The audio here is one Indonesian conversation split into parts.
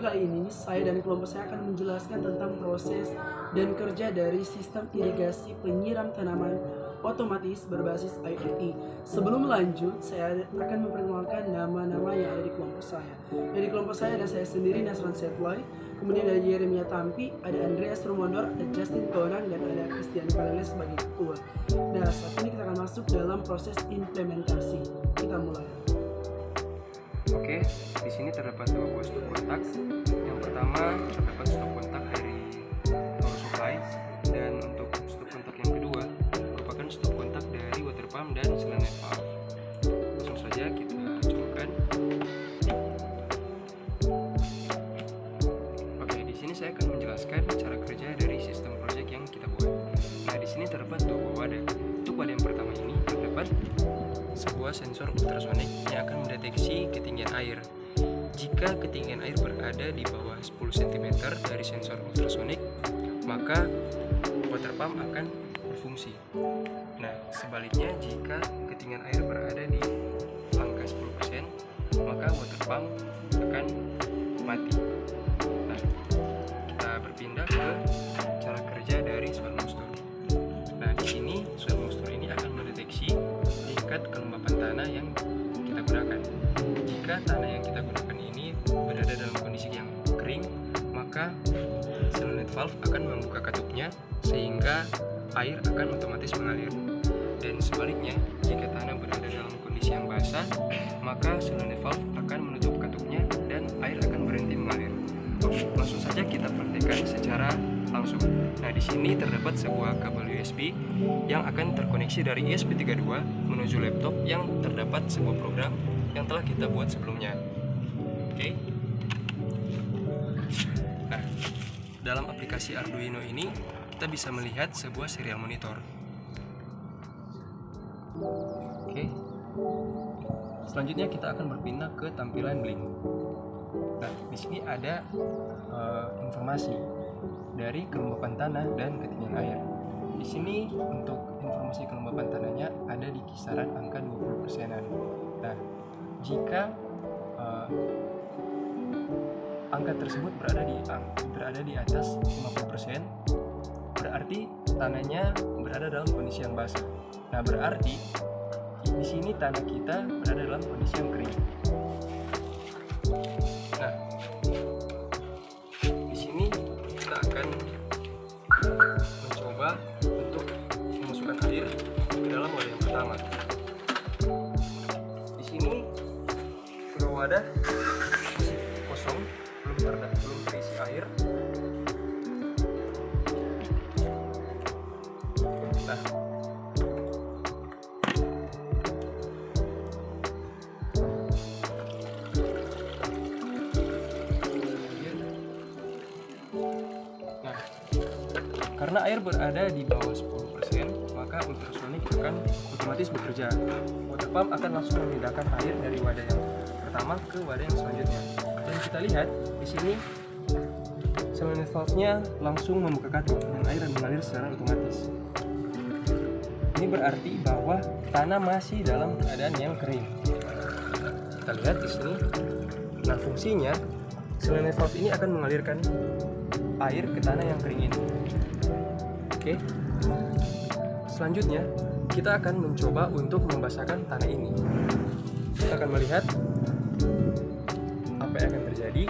kali ini, saya dan kelompok saya akan menjelaskan tentang proses dan kerja dari sistem irigasi penyiram tanaman otomatis berbasis IoT. Sebelum lanjut, saya akan memperkenalkan nama-nama yang ada di kelompok saya. Dari kelompok saya ada saya sendiri, Nasran Setlai, kemudian ada Yeremia Tampi, ada Andreas Rumondor, ada Justin Tonang, dan ada Christian Kalele sebagai ketua. Nah, saat ini kita akan masuk dalam proses implementasi. Kita mulai. Oke, di sini terdapat dua buah stop kontak. Yang pertama terdapat stop kontak dari power supply, dan untuk stop kontak yang kedua merupakan stop kontak dari water pump dan solenoid valve. Langsung saja kita cobakan. Oke, di sini saya akan menjelaskan cara kerja dari sistem project yang kita buat. Nah, di sini terdapat dua buah wadah. Untuk wadah yang pertama ini terdapat sebuah sensor ultrasonik yang akan mendeteksi ketinggian air. Jika ketinggian air berada di bawah 10 cm dari sensor ultrasonik, maka water pump akan berfungsi. Nah, sebaliknya jika ketinggian air berada di angka 10%, maka water pump akan mati. Nah, kita berpindah ke cara kerja dari swell moisture. Nah, di sini swell moisture ini akan mendeteksi tingkat kelembapan tanah yang kita gunakan. Jika tanah yang kita gunakan ini berada dalam kondisi yang kering, maka solenoid valve akan membuka katupnya sehingga air akan otomatis mengalir. Dan sebaliknya, jika tanah berada dalam kondisi yang basah, maka solenoid valve akan menutup katupnya dan air akan berhenti mengalir. Oke, langsung saja kita praktekkan secara langsung. Nah, di sini terdapat sebuah kabel USB yang akan terkoneksi dari ESP32 menuju laptop yang terdapat sebuah program yang telah kita buat sebelumnya. Oke. Nah, dalam aplikasi Arduino ini kita bisa melihat sebuah serial monitor. Oke. Selanjutnya kita akan berpindah ke tampilan Blink. Nah, di sini ada informasi dari kelembapan tanah dan ketinggian air. Di sini untuk informasi kelembapan tanahnya ada di kisaran angka 20%-an. Nah, jika angka tersebut berada di atas 50%, berarti tanahnya berada dalam kondisi yang basah. Nah, berarti di sini tanah kita berada dalam kondisi yang kering. Nah, di sini kita akan mencoba untuk memasukkan air ke dalam wadah yang pertama. Di sini kedua wadah kosong, belum terisi air. Nah, karena air berada di bawah 10%, maka ultrasonic akan otomatis bekerja. Water pump akan langsung memindahkan air dari wadah yang pertama ke wadah yang selanjutnya. Dan kita lihat di sini solenoid valve-nya langsung membuka katup dan air mengalir secara otomatis. Ini berarti bahwa tanah masih dalam keadaan yang kering. Kita lihat di sini. Nah, fungsinya solenoid valve ini akan mengalirkan air ke tanah yang kering ini. Oke. Selanjutnya, kita akan mencoba untuk membasahkan tanah ini. Kita akan melihat apa yang akan terjadi.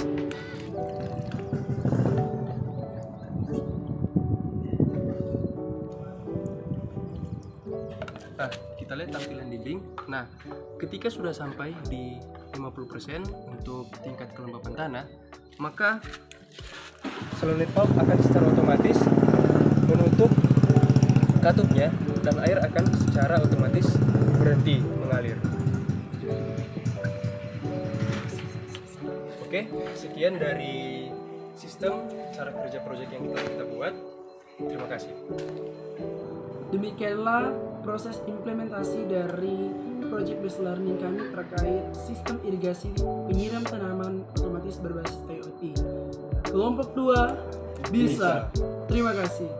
Nah, kita lihat tampilan di Blink. Nah, ketika sudah sampai di 50% untuk tingkat kelembapan tanah, maka solenoid valve akan secara otomatis menutup katupnya dan air akan secara otomatis berhenti mengalir. Oke, sekian dari sistem cara kerja project yang kita buat. Terima kasih. Demikianlah proses implementasi dari project based learning kami terkait sistem irigasi penyiram tanaman otomatis berbasis IoT. Kelompok 2 bisa. Terima kasih.